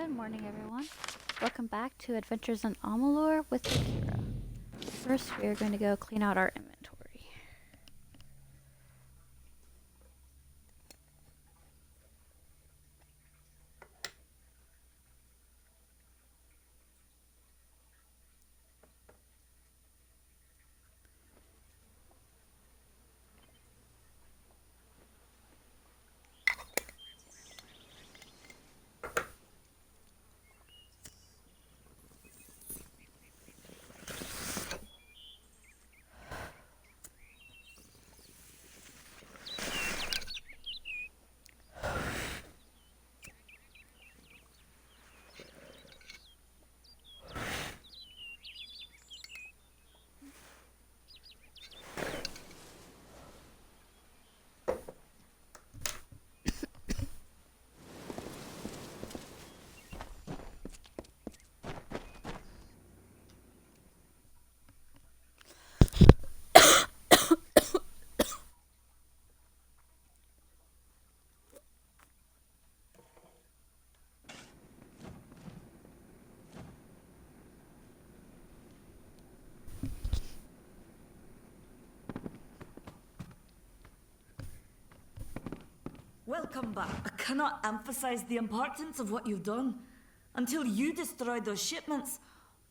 Good morning, everyone. Welcome back to Adventures in Amalur with Akira. First, we are going to go clean out our inventory. Welcome back. I cannot emphasize the importance of what you've done. Until you destroyed those shipments,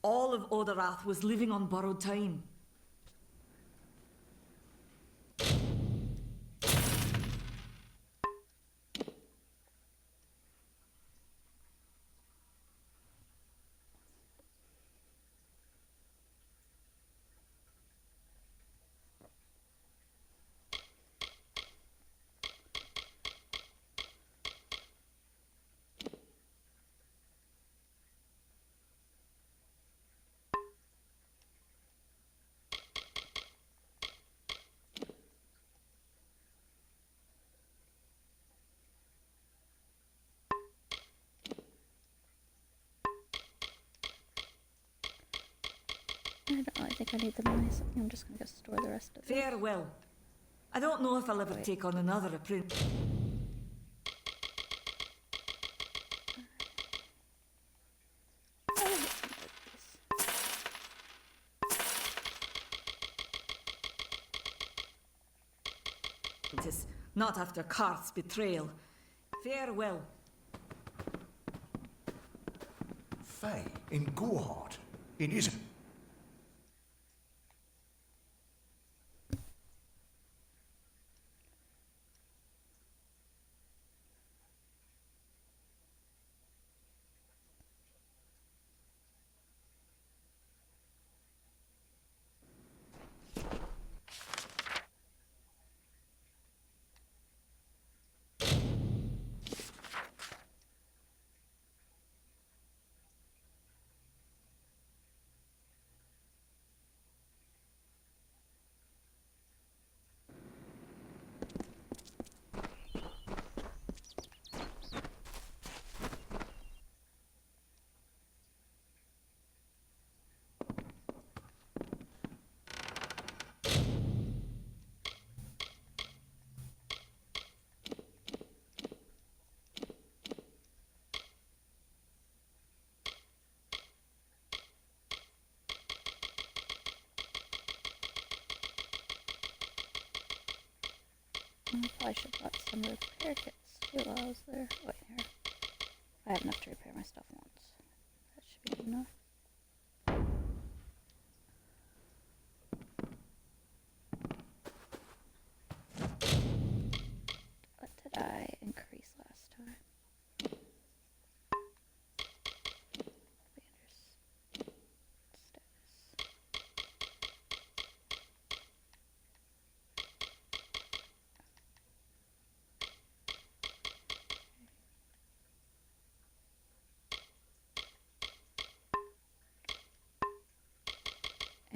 all of Odarath was living on borrowed time. I don't really think I need the money, so I'm just going to go store the rest of it. Farewell. I don't know if I'll ever take on another apprentice. Not after Karth's betrayal. Farewell. Faye, in Gorehart. It isn't. I probably should have bought some repair kits too while I was there. Wait, here. I have enough to repair my stuff once. That should be good enough. What did I increase last time? Status.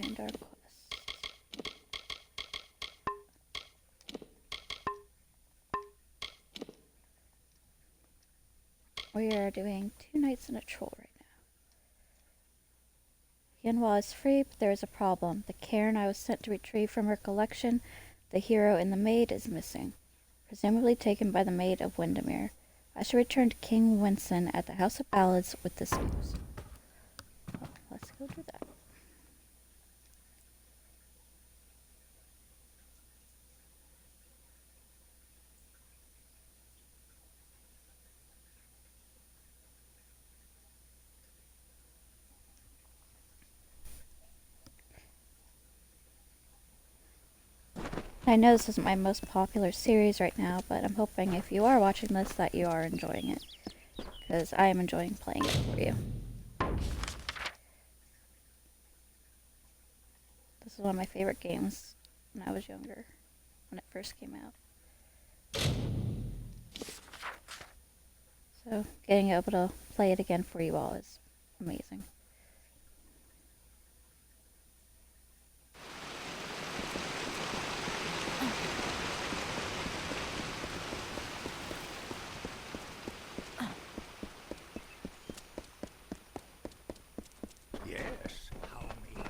And our quests. We are doing 2 nights in a troll right now. Yenwa is free, but there is a problem. The cairn I was sent to retrieve from her collection, the hero and the maid, is missing. Presumably taken by the maid of Windermere. I should return to King Winston at the House of Ballads with this news. Well, let's go do that. I know this isn't my most popular series right now, but I'm hoping if you are watching this that you are enjoying it. Because I am enjoying playing it for you. This is one of my favorite games when I was younger, when it first came out. So getting able to play it again for you all is amazing. Yes, how may...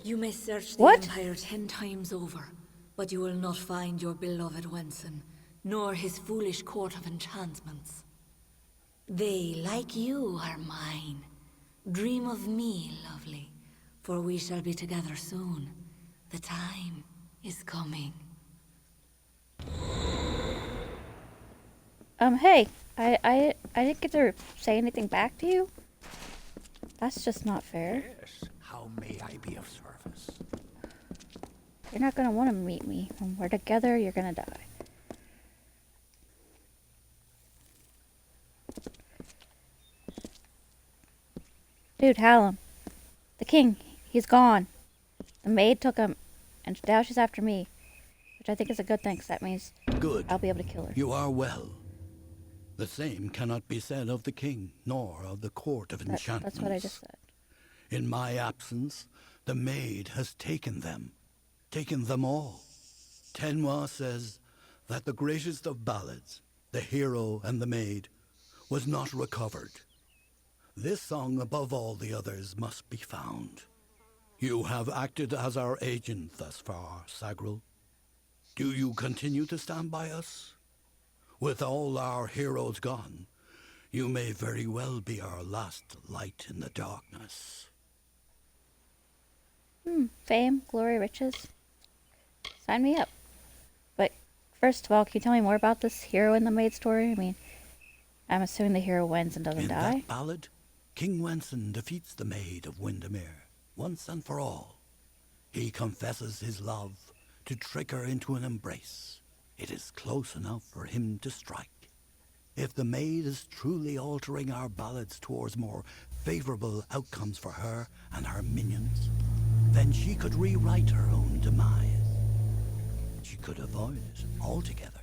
You may search the What? Empire 10 times over, but you will not find your beloved Wenson, nor his foolish court of enchantments. They, like you, are mine. Dream of me, lovely, for we shall be together soon. The time is coming. Hey, I didn't get to say anything back to you. That's just not fair. Yes, how may I be of service? You're not gonna want to meet me. When we're together, you're gonna die. Dude, Hallam. The king, he's gone. The maid took him, and now she's after me. Which I think is a good thing, because that means Good. I'll be able to kill her. You are well. The same cannot be said of the king, nor of the court of enchantments. That's what I just said. In my absence, the maid has taken them all. Tenwa says that the greatest of ballads, the hero and the maid, was not recovered. This song, above all the others, must be found. You have acted as our agent thus far, Sagril. Do you continue to stand by us? With all our heroes gone, you may very well be our last light in the darkness. Fame, glory, riches. Sign me up. But first of all, can you tell me more about this hero in the maid story? I mean, I'm assuming the hero wins and doesn't In die. that ballad, King Wenson defeats the Maid of Windermere once and for all. He confesses his love to trick her into an embrace. It is close enough for him to strike. If the maid is truly altering our ballads towards more favorable outcomes for her and her minions, then she could rewrite her own demise. She could avoid it altogether.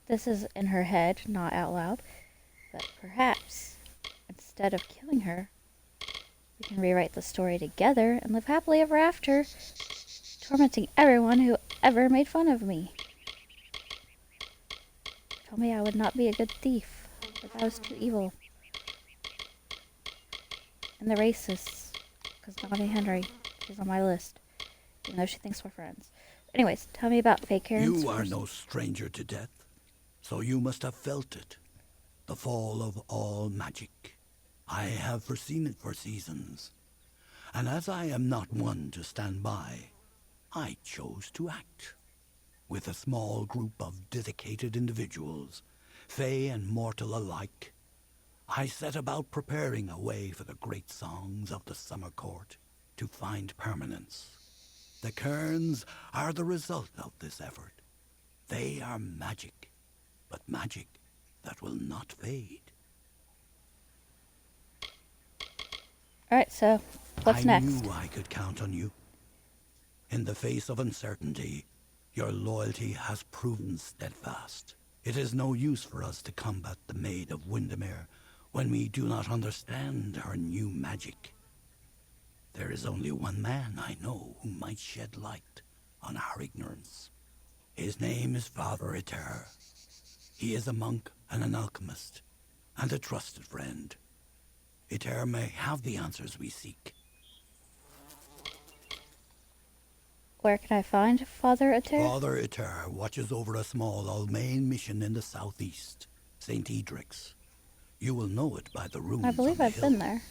This is in her head, not out loud. But perhaps, instead of killing her, we can rewrite the story together and live happily ever after, tormenting everyone who ever made fun of me. Tell me I would not be a good thief, but I was too evil. And the racists, because Naughty Henry is on my list, even though she thinks we're friends. Anyways, tell me about fake Karens You are first. no stranger to death, so you must have felt it. The fall of all magic. I have foreseen it for seasons. And as I am not one to stand by, I chose to act. With a small group of dedicated individuals, fey and mortal alike, I set about preparing a way for the great songs of the summer court to find permanence. The cairns are the result of this effort. They are magic, but magic that will not fade. Alright, so what's next? I knew I could count on you. In the face of uncertainty, your loyalty has proven steadfast. It is no use for us to combat the Maid of Windermere when we do not understand her new magic. There is only one man I know who might shed light on our ignorance. His name is Father Eter. He is a monk and an alchemist, and a trusted friend. Eter may have the answers we seek. Where can I find Father Ater? Father Eter watches over a small Almain mission in the southeast, St. Edric's. You will know it by the runes I on believe the I've hill. been there.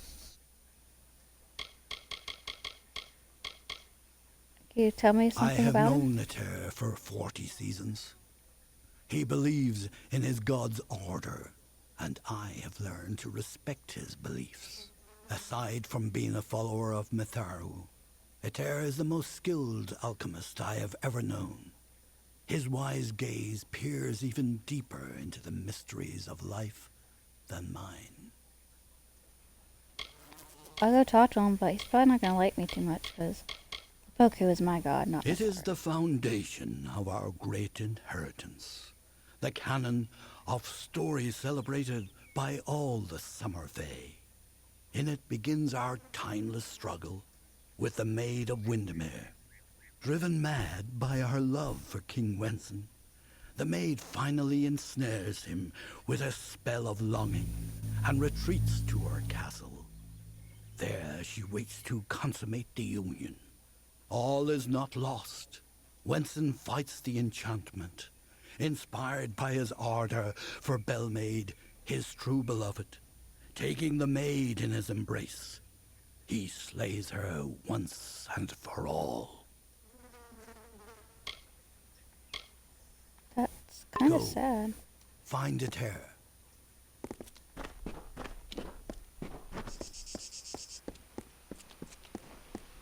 Can you tell me I something have about him? known Eter for 40 seasons. He believes in his god's order, and I have learned to respect his beliefs. Aside from being a follower of Mitharu, Eter is the most skilled alchemist I have ever known. His wise gaze peers even deeper into the mysteries of life than mine. I'll go talk to him, but he's probably not going to like me too much because Poku is my god, not It is Mitharu. the foundation of our great inheritance, the canon of stories celebrated by all the Summer Fae. In it begins our timeless struggle with the Maid of Windermere. Driven mad by her love for King Wenson, the maid finally ensnares him with a spell of longing and retreats to her castle. There she waits to consummate the union. All is not lost. Wenson fights the enchantment, inspired by his ardor for Belmaid, his true beloved. Taking the maid in his embrace, he slays her once and for all. That's kind of Go. sad. Find it here.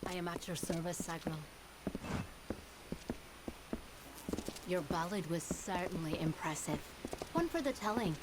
I am at your service, Sagril. Your ballad was certainly impressive. One for the telling.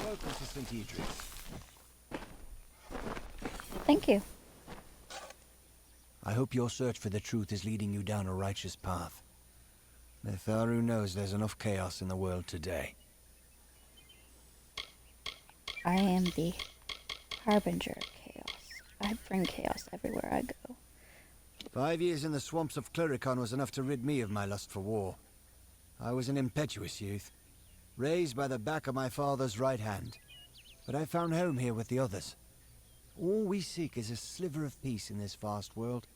Welcome to St. Edric's. Thank you. I hope your search for the truth is leading you down a righteous path. Mitharu knows there's enough chaos in the world today. I am the harbinger of chaos. I bring chaos everywhere I go. 5 years in the swamps of Clyricon was enough to rid me of my lust for war. I was an impetuous youth, raised by the back of my father's right hand. But I found home here with the others. All we seek is a sliver of peace in this vast world.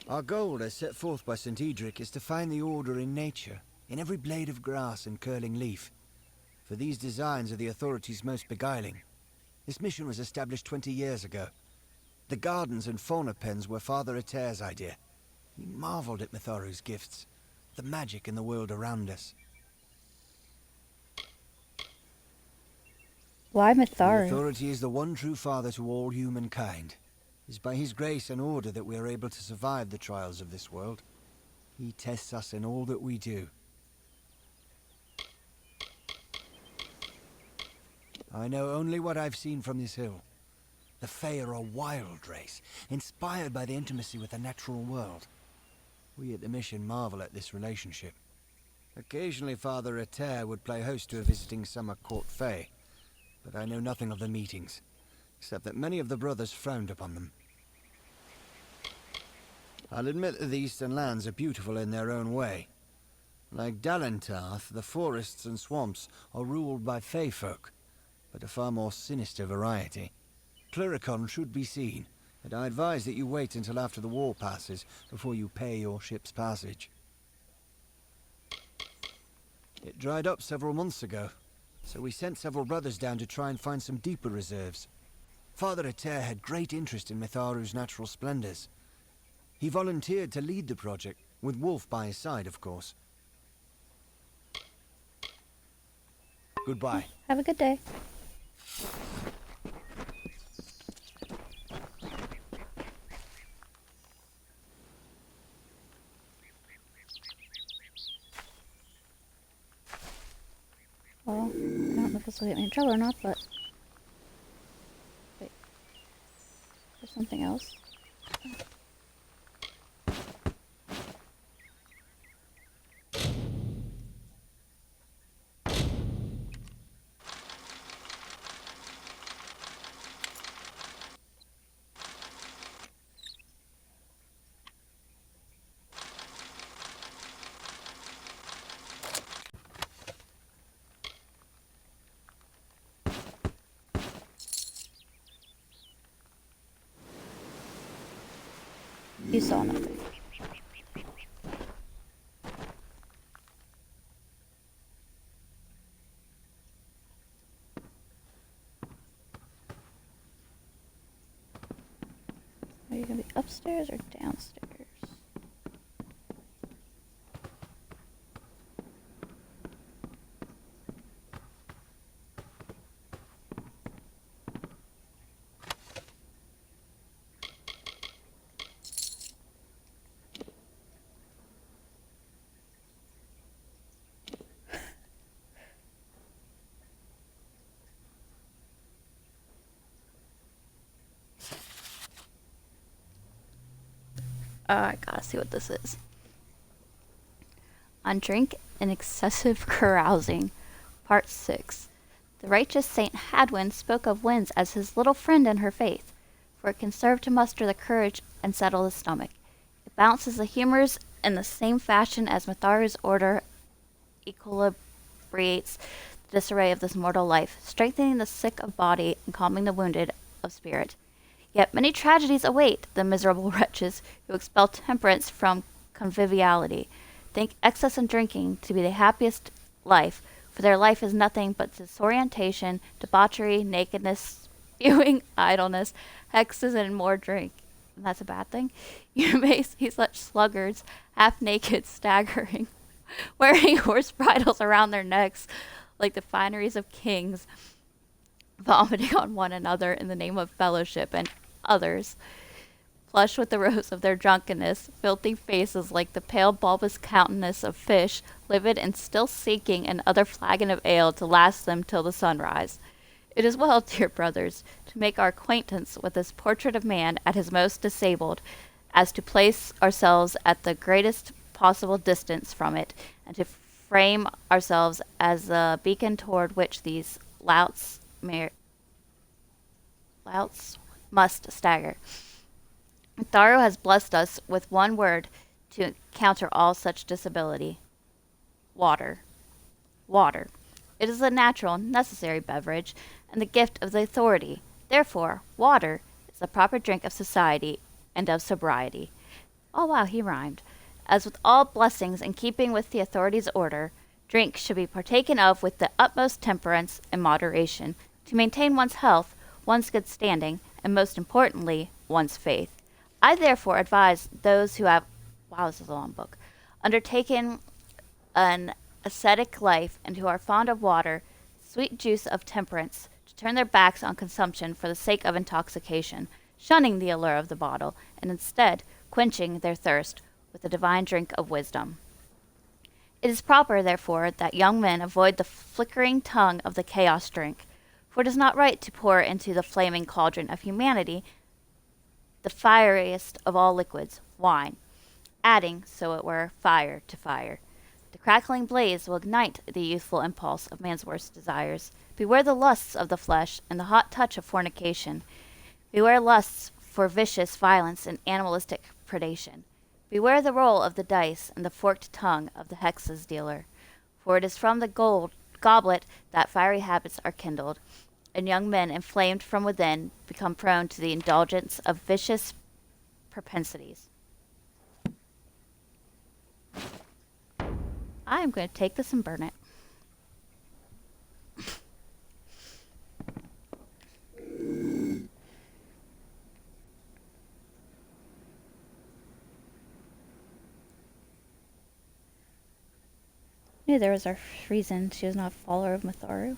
Our goal, as set forth by St. Edric, is to find the order in nature, in every blade of grass and curling leaf. For these designs are the authorities' most beguiling. This mission was established 20 years ago. The gardens and fauna pens were Father Eter's idea. He marveled at Mitharu's gifts, the magic in the world around us. Why The Mitharu? authority is the one true father to all humankind. It is by his grace and order that we are able to survive the trials of this world. He tests us in all that we do. I know only what I've seen from this hill. The Fae are a wild race, inspired by the intimacy with the natural world. We at the mission marvel at this relationship. Occasionally Father Eter would play host to a visiting summer court Fae, but I know nothing of the meetings, except that many of the brothers frowned upon them. I'll admit that the eastern lands are beautiful in their own way. Like Dalentarth, the forests and swamps are ruled by Fae folk, but a far more sinister variety. Pluricon should be seen, and I advise that you wait until after the war passes before you pay your ship's passage. It dried up several months ago, so we sent several brothers down to try and find some deeper reserves. Father Ater had great interest in Mitharu's natural splendors. He volunteered to lead the project, with Wolf by his side, of course. Goodbye. Have a good day. Well, I don't know if this will get me in trouble or not, but... Wait. There's something else. You saw nothing. Are you gonna be upstairs or downstairs? I gotta see what this is. On drink and excessive carousing, Part 6. The righteous Saint Hadwin spoke of winds as his little friend in her faith, for it can serve to muster the courage and settle the stomach. It balances the humors in the same fashion as Mitharu's order equilibrates the disarray of this mortal life, strengthening the sick of body and calming the wounded of spirit. Yet many tragedies await the miserable wretches who expel temperance from conviviality, think excess in drinking to be the happiest life, for their life is nothing but disorientation, debauchery, nakedness, spewing, idleness, hexes, and more drink. And that's a bad thing. You may see such sluggards, half naked, staggering, wearing horse bridles around their necks like the fineries of kings, vomiting on one another in the name of fellowship, and others, flushed with the rose of their drunkenness, filthy faces like the pale bulbous countenance of fish, livid and still seeking another flagon of ale to last them till the sunrise. It is well, dear brothers, to make our acquaintance with this portrait of man at his most disabled, as to place ourselves at the greatest possible distance from it, and to frame ourselves as the beacon toward which these louts must stagger. Mitharu has blessed us with one word to counter all such disability. Water. Water. It is a natural, necessary beverage, and the gift of the authority. Therefore, water is the proper drink of society and of sobriety. Oh wow, he rhymed. As with all blessings in keeping with the authority's order, drink should be partaken of with the utmost temperance and moderation, to maintain one's health, one's good standing, and most importantly, one's faith. I therefore advise those who have, wow, this is a long book, undertaken an ascetic life and who are fond of water, sweet juice of temperance, to turn their backs on consumption for the sake of intoxication, shunning the allure of the bottle, and instead quenching their thirst with the divine drink of wisdom. It is proper, therefore, that young men avoid the flickering tongue of the chaos drink, for it is not right to pour into the flaming cauldron of humanity the fieriest of all liquids, wine, adding, so it were, fire to fire. The crackling blaze will ignite the youthful impulse of man's worst desires. Beware the lusts of the flesh and the hot touch of fornication. Beware lusts for vicious violence and animalistic predation. Beware the roll of the dice and the forked tongue of the hexes dealer, for it is from the goblet that fiery habits are kindled. and young men inflamed from within become prone to the indulgence of vicious propensities. I'm going to take this and burn it. Knew there was a reason she was not a follower of Matharu.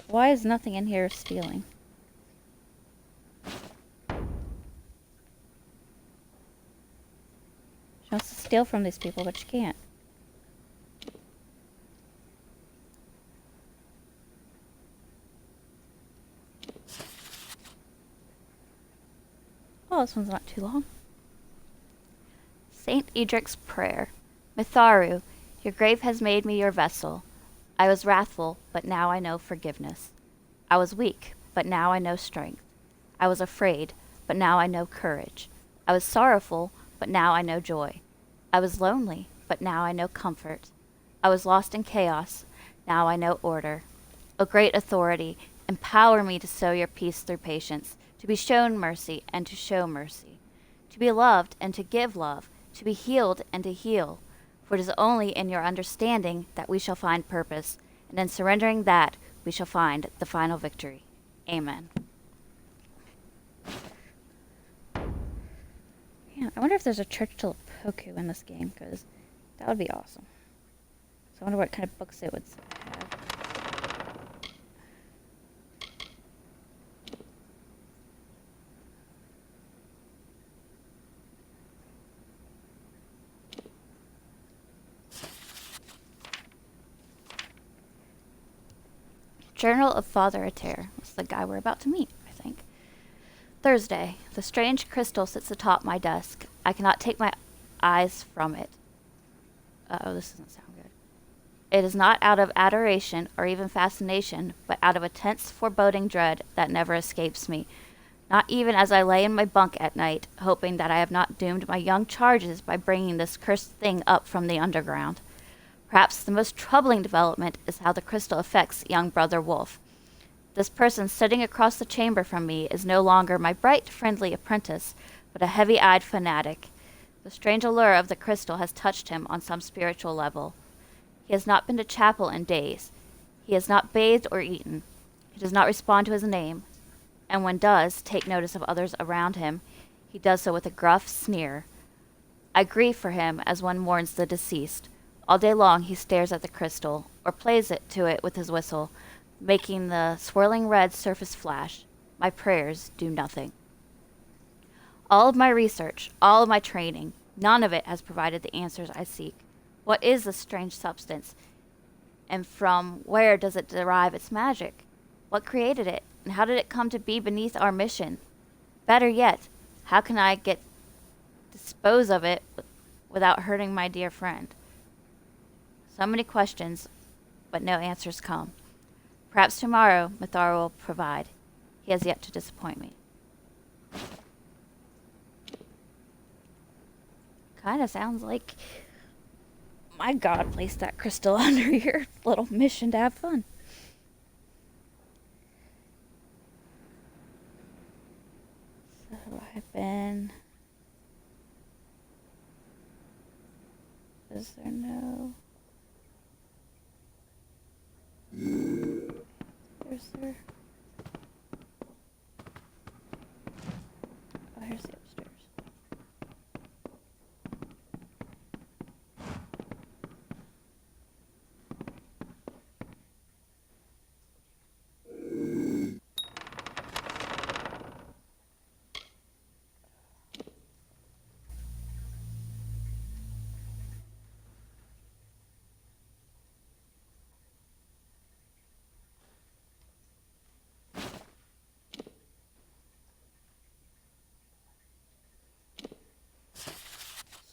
Why is nothing in here stealing? She wants to steal from these people, but she can't. Oh, this one's not too long. Saint Edric's Prayer. Mitharu, your grave has made me your vessel. I was wrathful, but now I know forgiveness. I was weak, but now I know strength. I was afraid, but now I know courage. I was sorrowful, but now I know joy. I was lonely, but now I know comfort. I was lost in chaos, now I know order. O great authority, empower me to sow your peace through patience, to be shown mercy and to show mercy, to be loved and to give love, to be healed and to heal. For it is only in your understanding that we shall find purpose, and in surrendering that we shall find the final victory. Amen. Man, I wonder if there's a church to Lepoku in this game, because that would be awesome. So I wonder what kind of books it would have. Journal of Father Ater. That's the guy we're about to meet, I think. Thursday. The strange crystal sits atop my desk. I cannot take my eyes from it. Uh-oh, this doesn't sound good. It is not out of adoration or even fascination, but out of a tense, foreboding dread that never escapes me. Not even as I lay in my bunk at night, hoping that I have not doomed my young charges by bringing this cursed thing up from the underground. Perhaps the most troubling development is how the crystal affects young brother Wolf. This person sitting across the chamber from me is no longer my bright, friendly apprentice, but a heavy-eyed fanatic. The strange allure of the crystal has touched him on some spiritual level. He has not been to chapel in days. He has not bathed or eaten. He does not respond to his name, and when does take notice of others around him, he does so with a gruff sneer. I grieve for him as one mourns the deceased. All day long he stares at the crystal, or plays it to it with his whistle, making the swirling red surface flash. My prayers do nothing. All of my research, all of my training, none of it has provided the answers I seek. What is this strange substance, and from where does it derive its magic? What created it, and how did it come to be beneath our mission? Better yet, how can I dispose of it without hurting my dear friend? So many questions, but no answers come. Perhaps tomorrow Matharu will provide. He has yet to disappoint me. Kinda sounds like my god placed that crystal under your little mission to have fun. So I've been... Is there no... Where's there? Oh, here's the upstairs.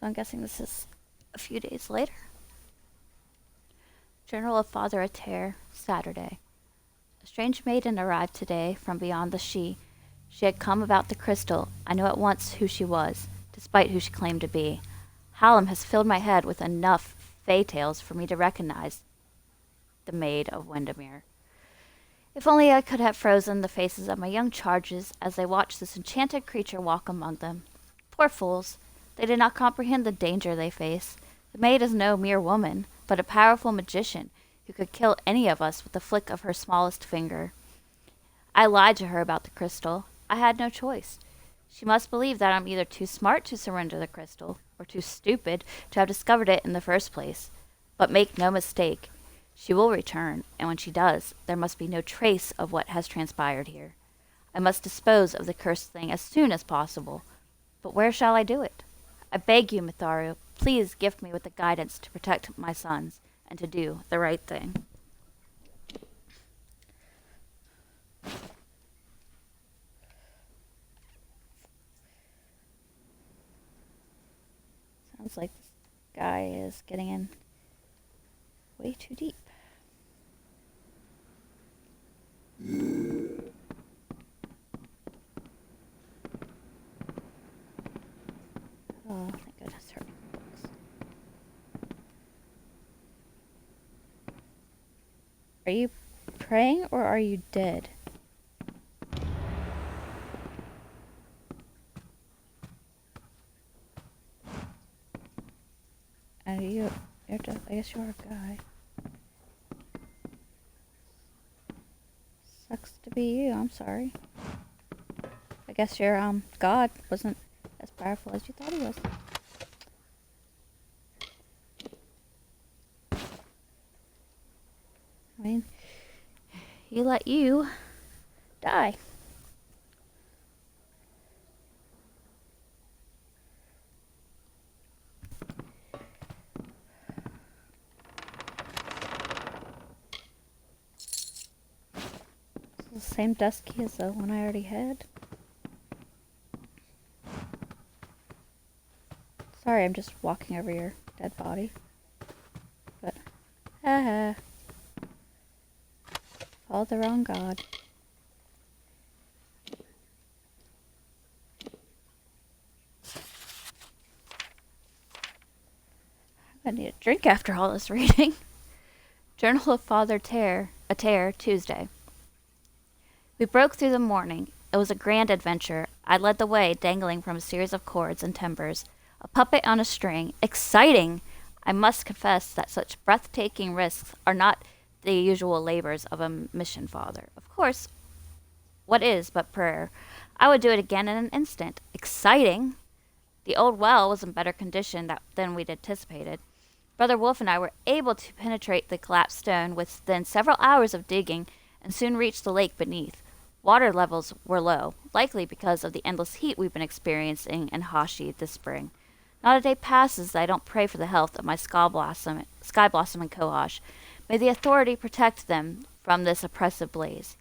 So I'm guessing this is a few days later. Journal of Father Ater, Saturday. A strange maiden arrived today from beyond the She. She had come about the crystal. I knew at once who she was. despite who she claimed to be. Hallam has filled my head with enough fey tales for me to recognize the Maid of Windermere. If only I could have frozen the faces of my young charges as they watched this enchanted creature walk among them. Poor fools! They did not comprehend the danger they face. The maid is no mere woman, but a powerful magician who could kill any of us with the flick of her smallest finger. I lied to her about the crystal. I had no choice. She must believe that I'm either too smart to surrender the crystal, or too stupid to have discovered it in the first place. But make no mistake, she will return, and when she does, there must be no trace of what has transpired here. I must dispose of the cursed thing as soon as possible. But where shall I do it? I beg you, Mitharu, please gift me with the guidance to protect my sons and to do the right thing. Sounds like this guy is getting in way too deep. Oh, thank goodness her books. Are you praying or are you dead? And you're just, I guess you're a guy. Sucks to be you, I'm sorry. I guess your God wasn't as powerful as you thought he was. I mean, he let you die. It's the same desk key as the one I already had. Sorry, I'm just walking over your dead body. But, haha. All the wrong God. I need a drink after all this reading. Journal of Father Tear, Tuesday. We broke through the morning. It was a grand adventure. I led the way, dangling from a series of cords and timbers. A puppet on a string. Exciting! I must confess that such breathtaking risks are not the usual labors of a mission father. Of course, what is but prayer? I would do it again in an instant. Exciting! The old well was in better condition than we'd anticipated. Brother Wolf and I were able to penetrate the collapsed stone within several hours of digging and soon reached the lake beneath. Water levels were low, likely because of the endless heat we've been experiencing in Hashi this spring. Not a day passes that I don't pray for the health of my Sky Blossom and Kohash. May the authority protect them from this oppressive blaze.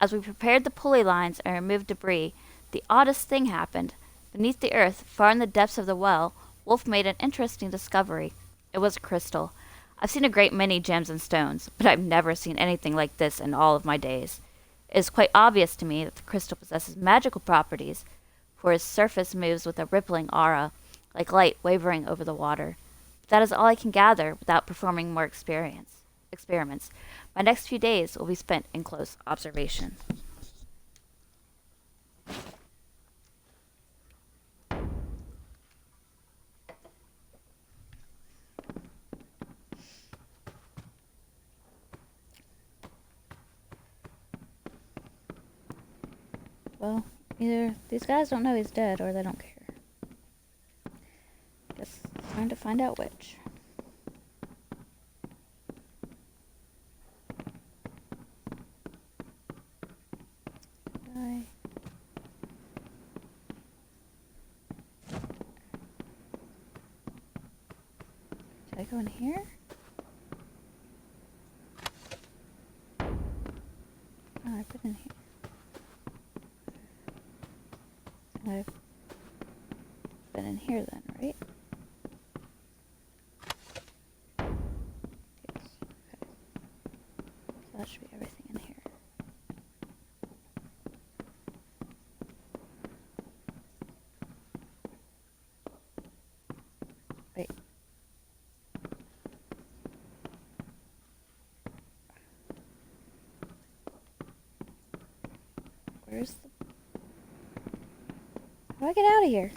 As we prepared the pulley lines and removed debris, the oddest thing happened. Beneath the earth, far in the depths of the well, Wolf made an interesting discovery. It was a crystal. I've seen a great many gems and stones, but I've never seen anything like this in all of my days. It is quite obvious to me that the crystal possesses magical properties, for its surface moves with a rippling aura, like light wavering over the water. But that is all I can gather without performing more experiments. My next few days will be spent in close observation. Well, either these guys don't know he's dead or they don't care. Guess it's time to find out which. Bye. Should I go in here? Oh, I've been in here. I've been in here then, right? Yes. Okay. So that should be everything in here. How do I get out of here?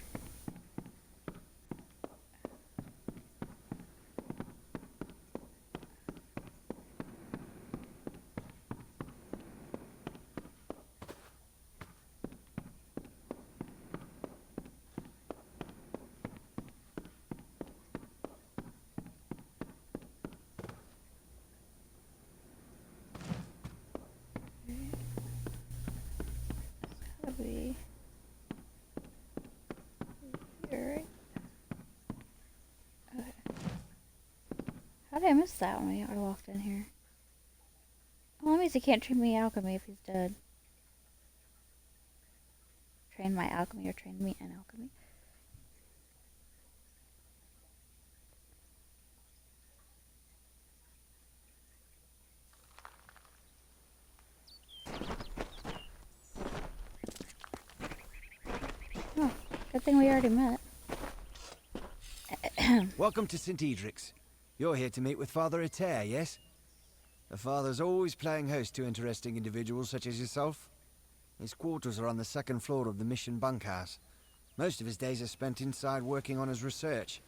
Gotta be here, right? Okay. How did I miss that when I walked in here? Well, that means he can't train me alchemy if he's dead. Train my alchemy or train me in alchemy. Oh, good thing we already met. Welcome to St. Edric's. You're here to meet with Father Eter, yes? The Father's always playing host to interesting individuals such as yourself. His quarters are on the second floor of the mission bunkhouse. Most of his days are spent inside working on his research.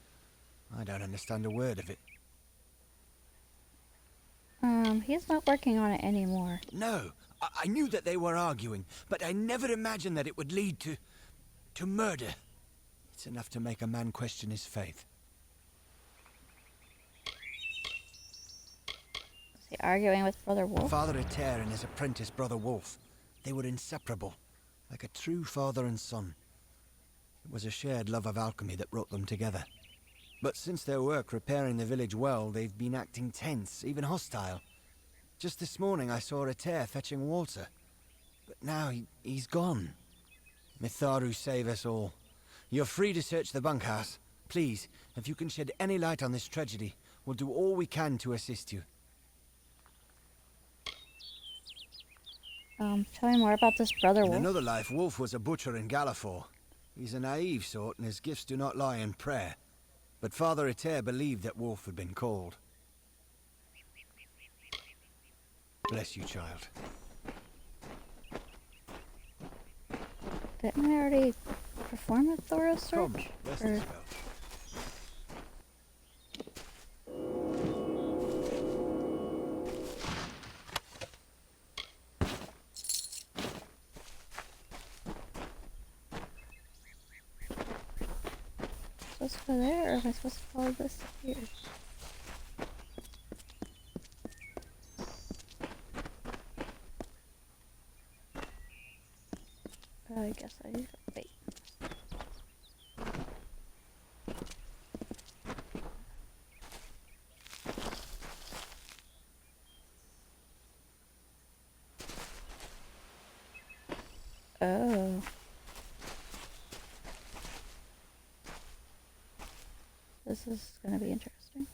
I don't understand a word of it. He's not working on it anymore. No, I knew that they were arguing, but I never imagined that it would lead to murder. It's enough to make a man question his faith. Is he arguing with Brother Wolf? Father Eter and his apprentice Brother Wolf. They were inseparable, like a true father and son. It was a shared love of alchemy that brought them together. But since their work repairing the village well, they've been acting tense, even hostile. Just this morning I saw Eter fetching water. But now he's gone. Mitharu save us all. You're free to search the bunkhouse. Please, if you can shed any light on this tragedy, we'll do all we can to assist you. Tell me more about this Brother In Wolf. another life, Wolf was a butcher in Gallifore. He's a naive sort, and his gifts do not lie in prayer. But Father Eter believed that Wolf had been called. Bless you, child. Didn't I already perform a thorough search? Come, rest Or- the spell. Supposed to go there, or am I supposed to follow this here? I guess I need to wait. Oh. This is gonna be interesting.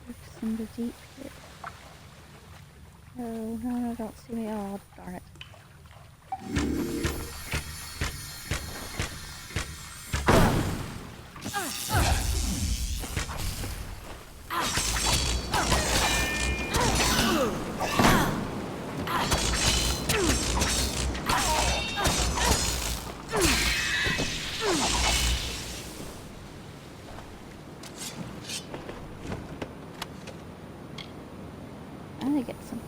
It's in the deep pit. No, no, don't see me. Oh, darn it. I need to get some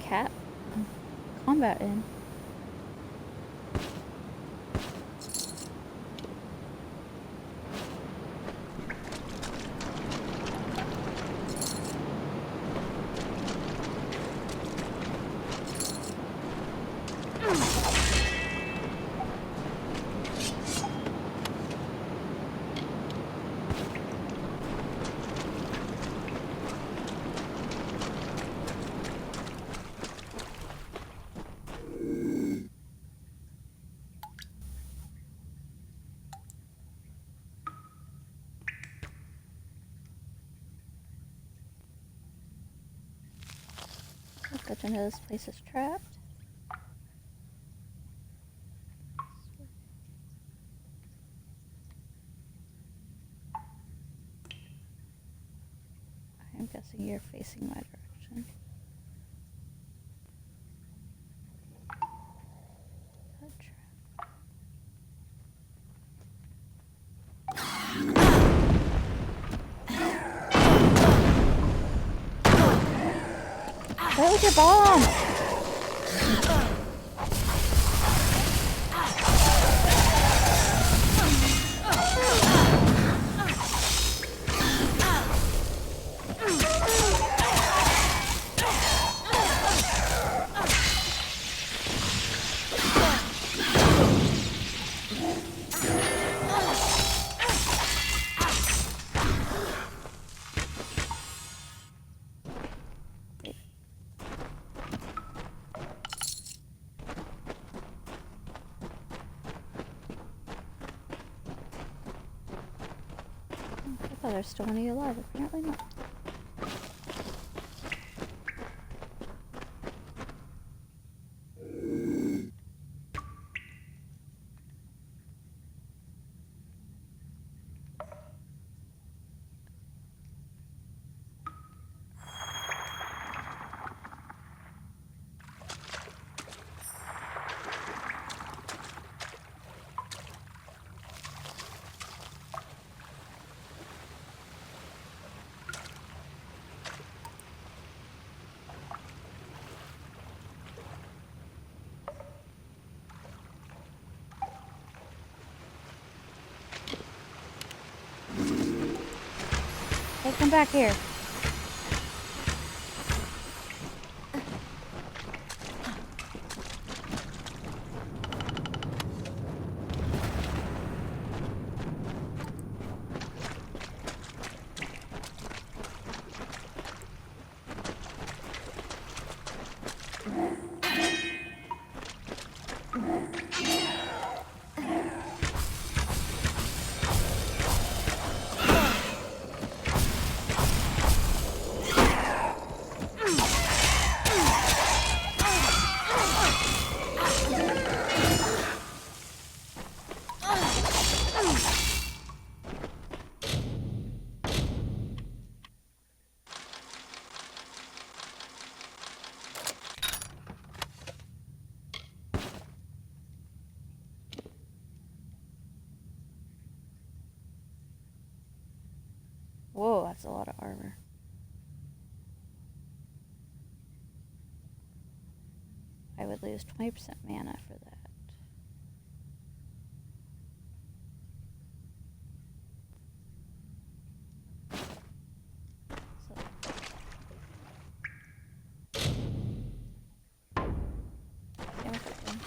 combat in. But I know this place is trapped. I'm guessing you're facing my direction. That trap. Where was your bomb? I thought there's still any alive. Apparently not. Hey, come back here. Whoa, that's a lot of armor. I would lose 20% mana for that. So. Damn it, that thing.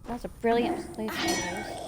That's a brilliant place for those.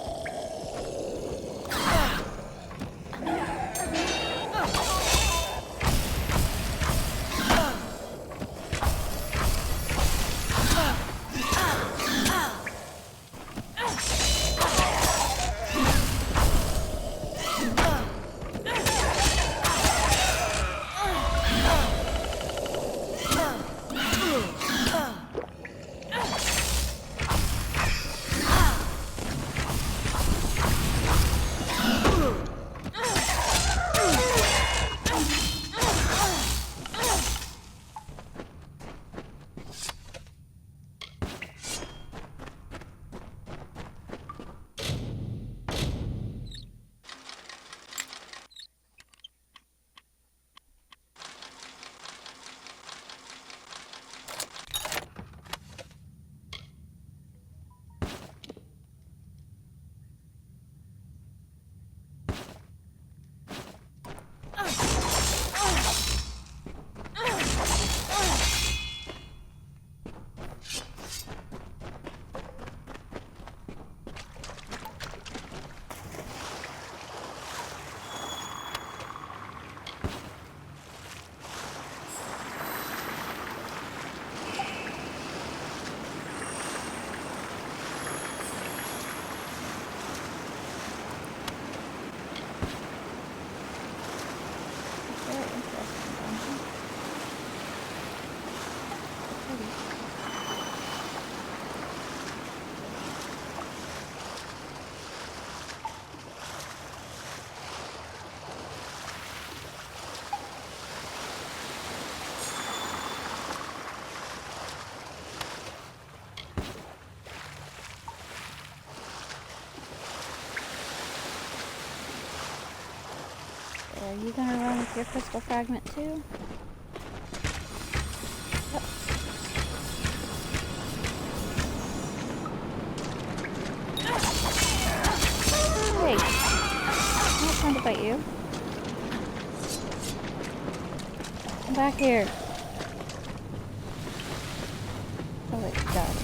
Are you gonna run with your crystal fragment too? Yep. Hey! I'm not trying to fight you. Come back here. Oh wait, God.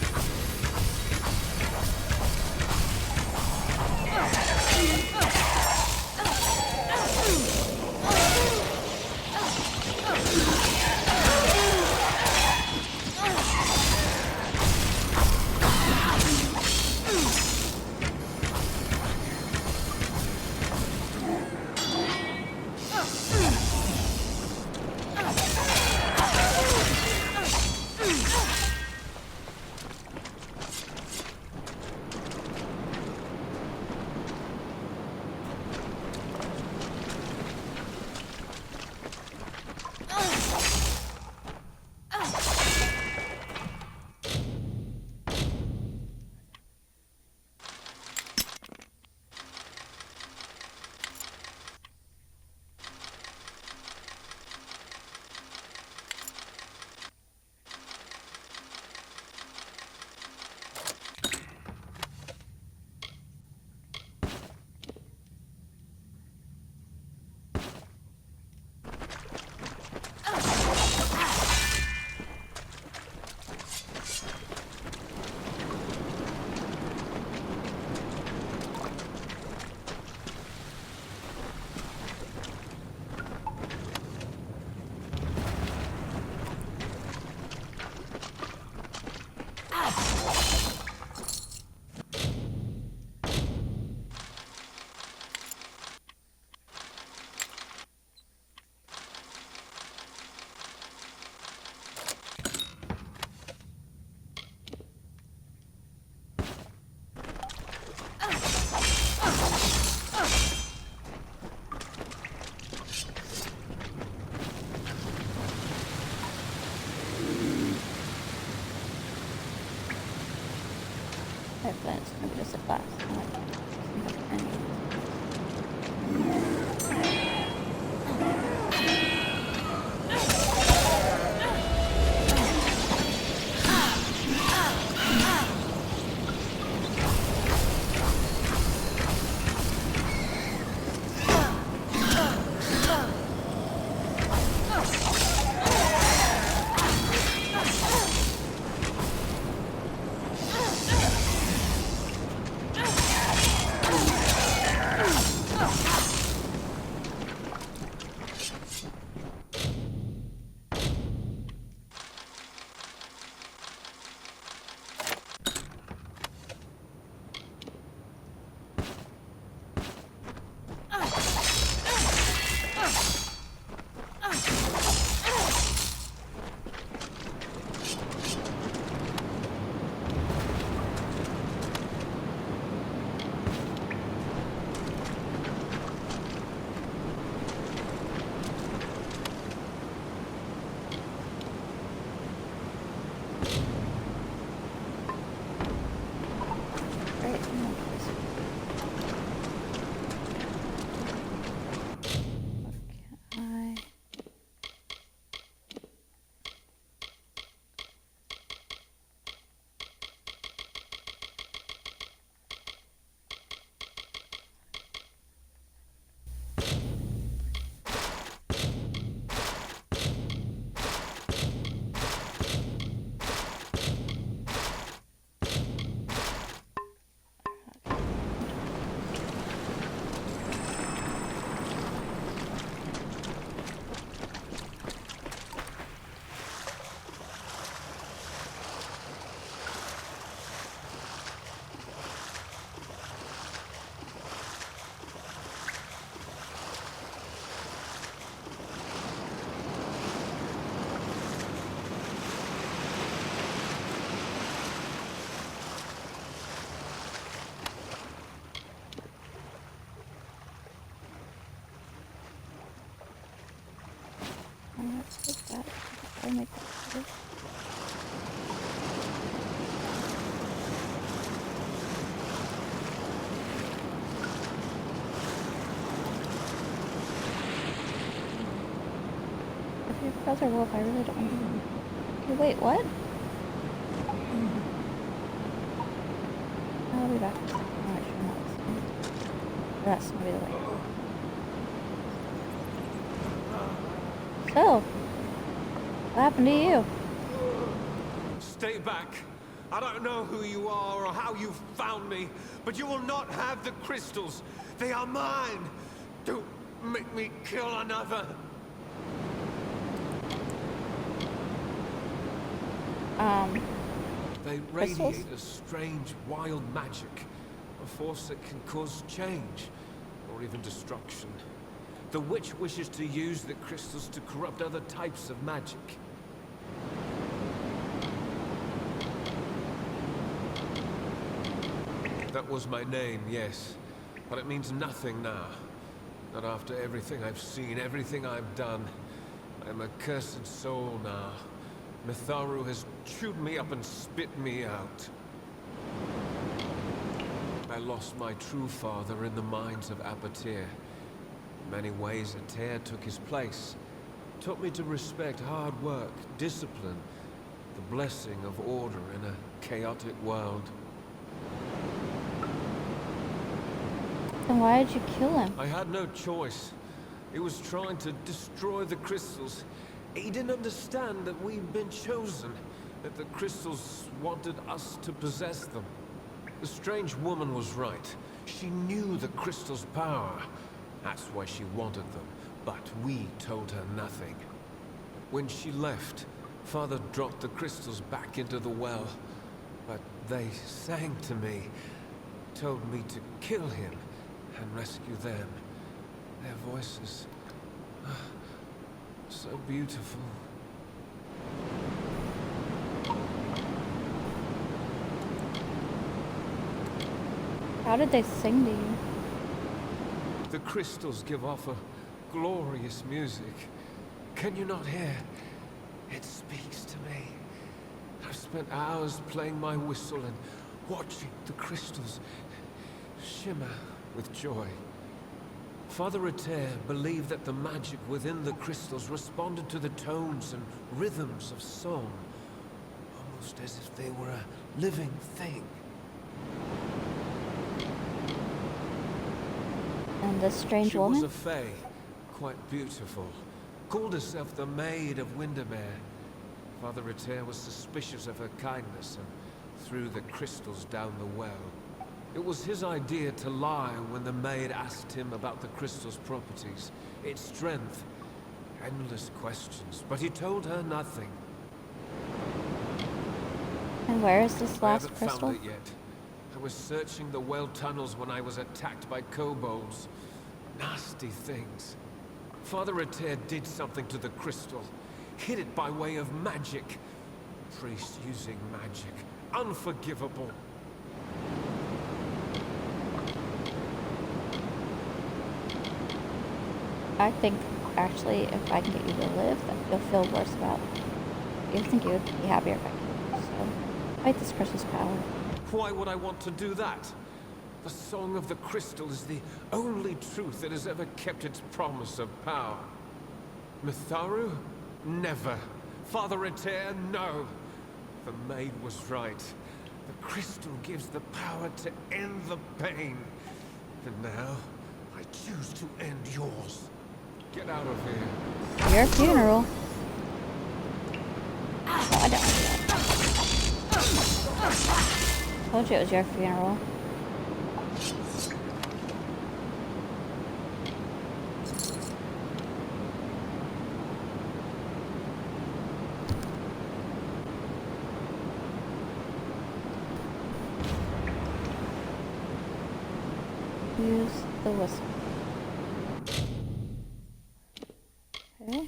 But it's gonna just last. Let's take that. I'll make that better. Brother Wolf, I really don't want to. Okay, wait, what? I'll be back in a second. I'm not sure I'm not listening. That's gonna be the way. So, what happened to you? Stay back. I don't know who you are or how you found me, but you will not have the crystals. They are mine. Don't make me kill another. They Crystals? radiate a strange, wild magic. A force that can cause change, or even destruction. The witch wishes to use the crystals to corrupt other types of magic. That was my name, yes. But it means nothing now. Not after everything I've seen, everything I've done. I'm a cursed soul now. Mitharu has chewed me up and spit me out. I lost my true father in the mines of Apatir. In many ways, Ater took his place. Taught me to respect hard work, discipline, the blessing of order in a chaotic world. Then why did you kill him? I had no choice. He was trying to destroy the crystals. He didn't understand that we'd been chosen, that the crystals wanted us to possess them. The strange woman was right. She knew the crystals' power. That's why she wanted them, but we told her nothing. When she left, Father dropped the crystals back into the well, but they sang to me, told me to kill him and rescue them. Their voices, so beautiful. How did they sing to you? The crystals give off a glorious music. Can you not hear? It speaks to me. I've spent hours playing my whistle and watching the crystals shimmer with joy. Father Ater believed that the magic within the crystals responded to the tones and rhythms of song, almost as if they were a living thing. And this strange She woman? was a fae, quite beautiful. Called herself the Maid of Windermere. Father Ater was suspicious of her kindness and threw the crystals down the well. It was his idea to lie when the maid asked him about the crystal's properties, its strength, endless questions, but he told her nothing. And where is this I last haven't crystal? found it yet. I was searching the well tunnels when I was attacked by kobolds. Nasty things. Father Ater did something to the crystal. Hid it by way of magic. Priest using magic. Unforgivable. I think, actually, if I can get you to live, that you'll feel worse about it. You think you would be happier if I could. So, fight this crystal's power. Why would I want to do that? The Song of the Crystal is the only truth that has ever kept its promise of power. Mitharu? Never. Father Ater? No. The maid was right. The crystal gives the power to end the pain. And now, I choose to end yours. Get out of here. Your funeral. Oh, I don't want that. Told you it was your funeral. Use the whistle. Okay.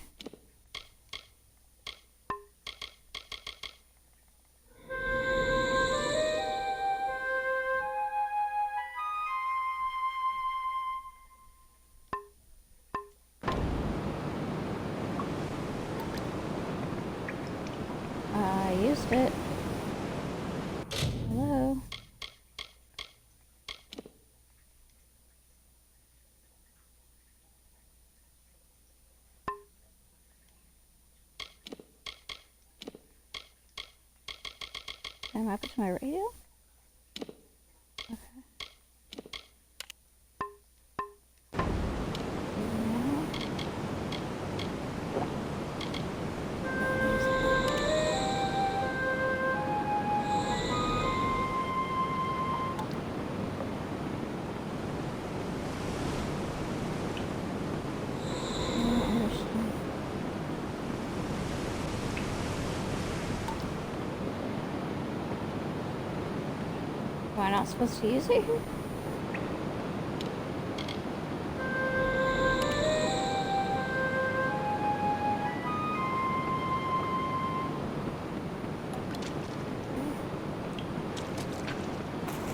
I used it. Hello? Something happened to my radio? Okay. Am I not supposed to use it here?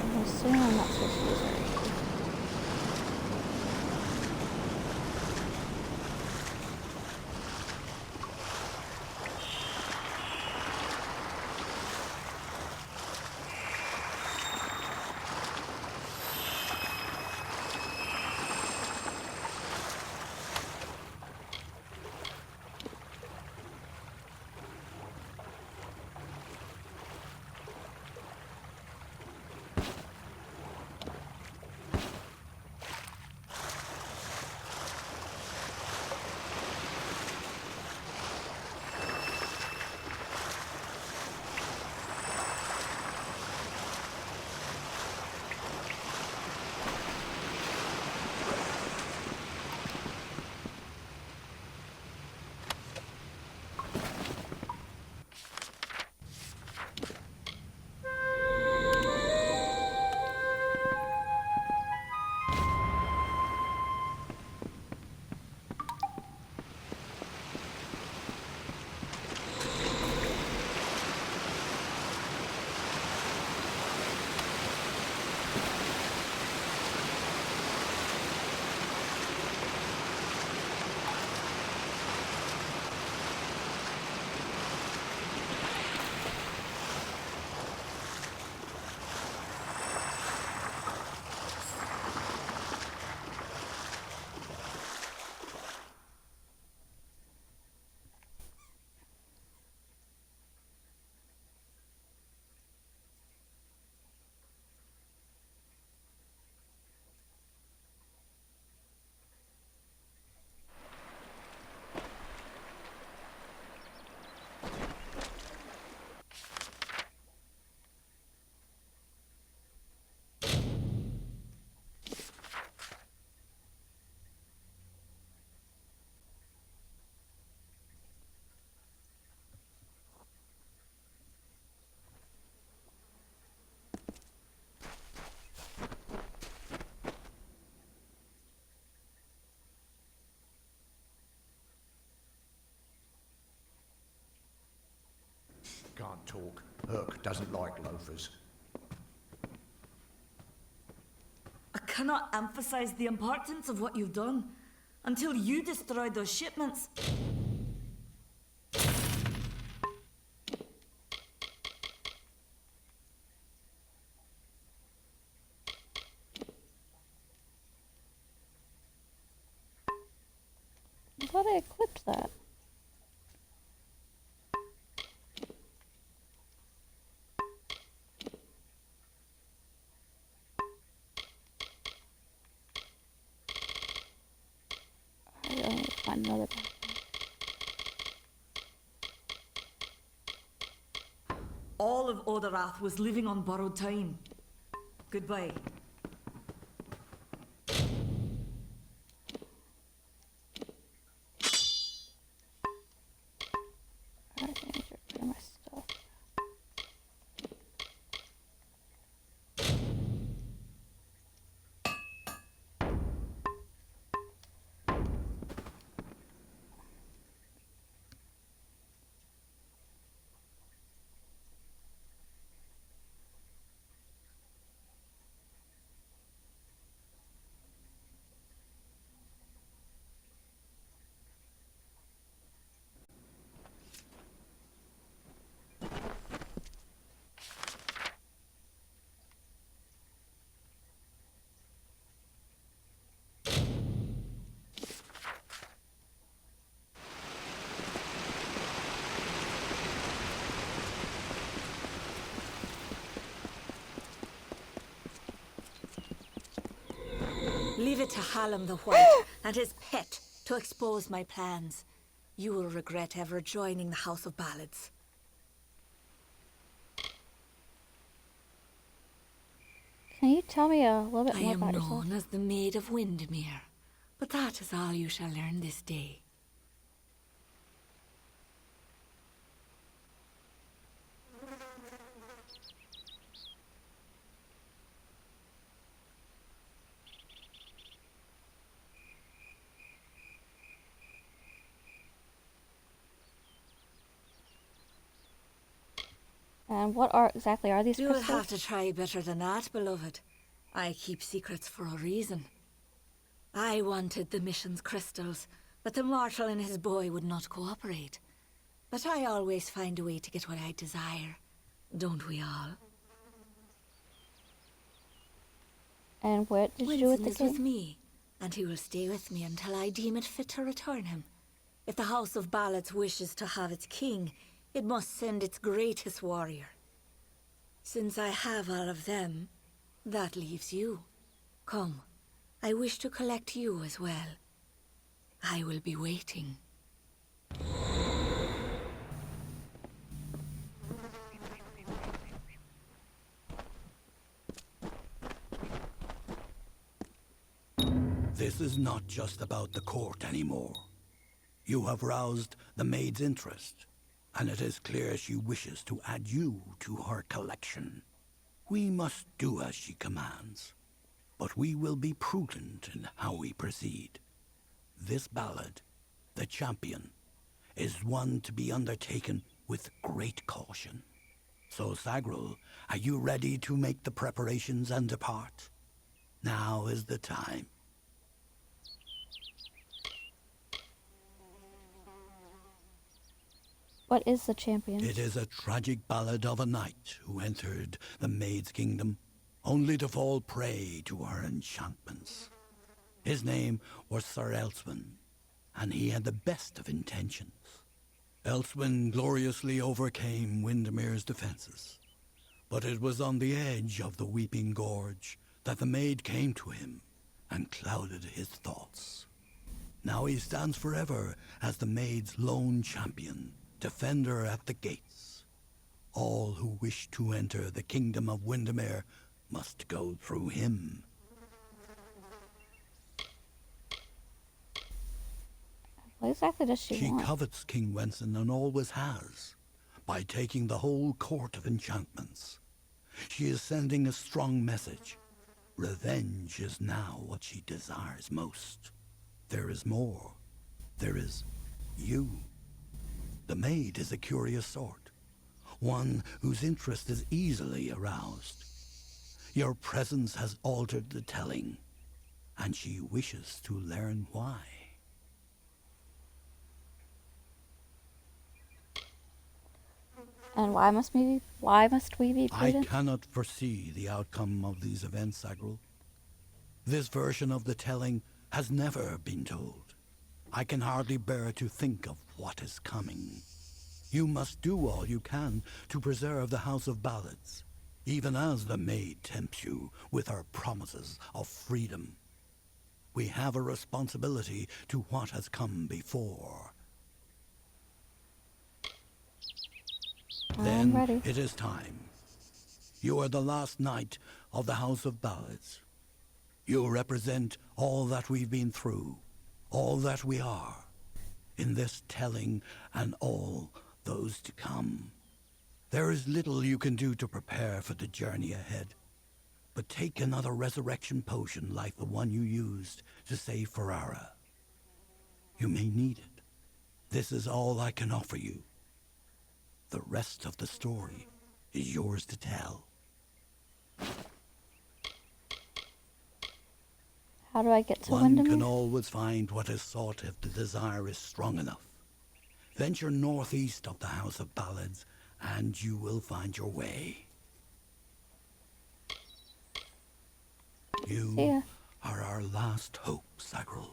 I'm assuming I'm not supposed to use it right here. Can't talk. Herc doesn't like loafers. I cannot emphasize the importance of what you've done. Until you destroyed those shipments. I thought I equipped that. I really need to find another backpack. All of Odarath was living on borrowed time. Goodbye. I think I need to prepare my stuff. Leave it to Hallam the White and his pet to expose my plans. You will regret ever joining the House of Ballads. Can you tell me a little bit I more am about yourself? known as the Maid of Windermere, but that is all you shall learn this day. And what are exactly are these You'll crystals? have to try better than that, beloved. I keep secrets for a reason. I wanted the mission's crystals, but the mortal and his boy would not cooperate. But I always find a way to get what I desire. Don't we all? And what did you do with Winston the is with king? me, and he will stay with me until I deem it fit to return him. If the House of Ballads wishes to have its king, it must send its greatest warrior. Since I have all of them, that leaves you. Come, I wish to collect you as well. I will be waiting. This is not just about the court anymore. You have roused the maid's interest, and it is clear she wishes to add you to her collection. We must do as she commands, but we will be prudent in how we proceed. This ballad, The Champion, is one to be undertaken with great caution. So, Sagrul, are you ready to make the preparations and depart? Now is the time. What is the champion? It is a tragic ballad of a knight who entered the maid's kingdom, only to fall prey to her enchantments. His name was Sir Elswin, and he had the best of intentions. Elswin gloriously overcame Windermere's defenses, but it was on the edge of the Weeping Gorge that the maid came to him and clouded his thoughts. Now he stands forever as the maid's lone champion, defender at the gates. All who wish to enter the kingdom of Windermere must go through him. What exactly does she She want? covets King Wenson and always has, by taking the whole court of enchantments. She is sending a strong message. Revenge is now what she desires most. There is more. There is you. The maid is a curious sort, one whose interest is easily aroused. Your presence has altered the telling, and she wishes to learn why. And why must we be I prudent? cannot foresee the outcome of these events, Sagrul. This version of the telling has never been told. I can hardly bear to think of what is coming. You must do all you can to preserve the House of Ballads, even as the maid tempts you with her promises of freedom. We have a responsibility to what has come before. I'm Then ready. it is time. You are the last knight of the House of Ballads. You represent all that we've been through, all that we are, in this telling and all those to come. There is little you can do to prepare for the journey ahead, but take another resurrection potion like the one you used to save Ferrara. You may need it. This is all I can offer you. The rest of the story is yours to tell. How do I get to One can Windermere? always find what is sought if the desire is strong enough. Venture northeast of the House of Ballads, and you will find your way. See You ya. are our last hope, Sagrul.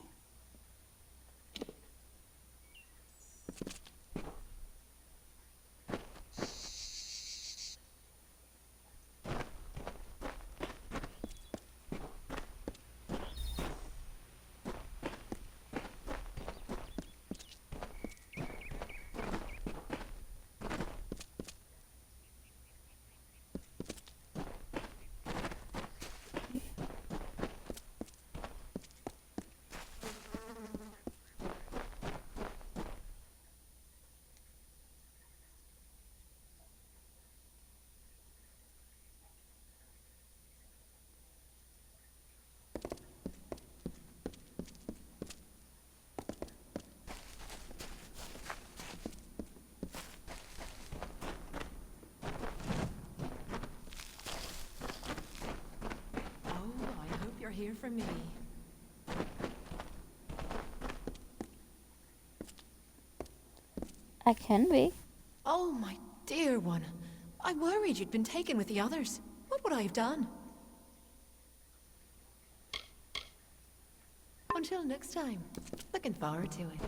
here for me. I can be. Oh, my dear one. I worried you'd been taken with the others. What would I have done? Until next time. Looking forward to it.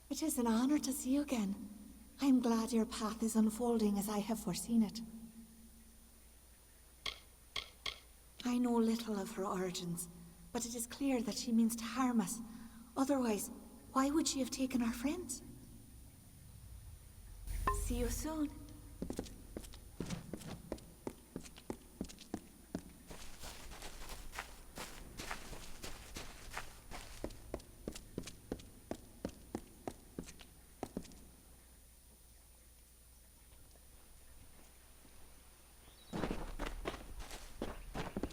It is an honor to see you again. I am glad your path is unfolding as I have foreseen it. I know little of her origins, but it is clear that she means to harm us. Otherwise, why would she have taken our friends? See you soon.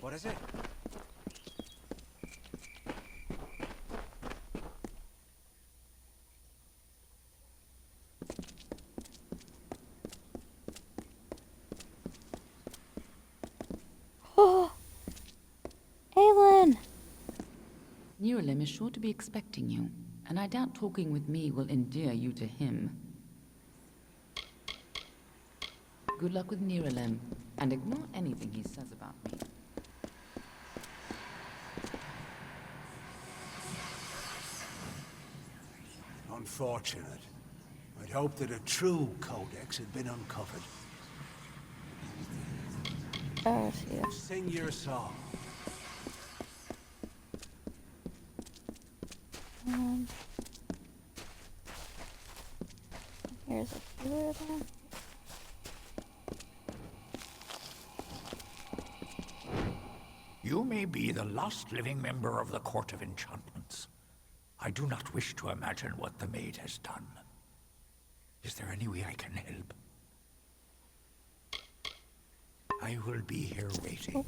What is it? Oh, Aelin! Niralim is sure to be expecting you, and I doubt talking with me will endear you to him. Good luck with Niralim, and ignore anything he says about me. Unfortunate. I'd hoped that a true codex had been uncovered. Oh, it's you. Sing your song. Here's a cure then. You may be the last living member of the Court of Enchantments. I do not wish to imagine what the maid has done. Is there any way I can help? I will be here waiting.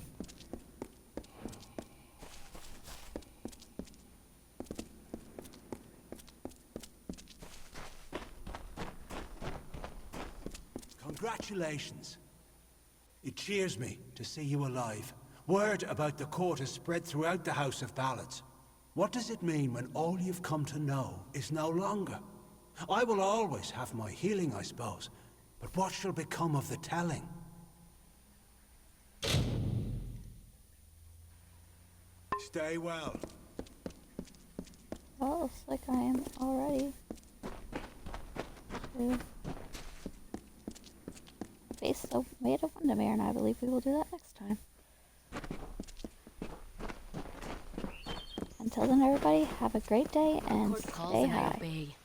Congratulations. It cheers me to see you alive. Word about the court has spread throughout the House of Ballads. What does it mean when all you've come to know is no longer? I will always have my healing, I suppose. But what shall become of the telling? Stay well. Well, looks like I am already to face the Maid of Windermere, and I believe we will do that next time. Until then, everybody, have a great day and Court calls stay and I high. obey.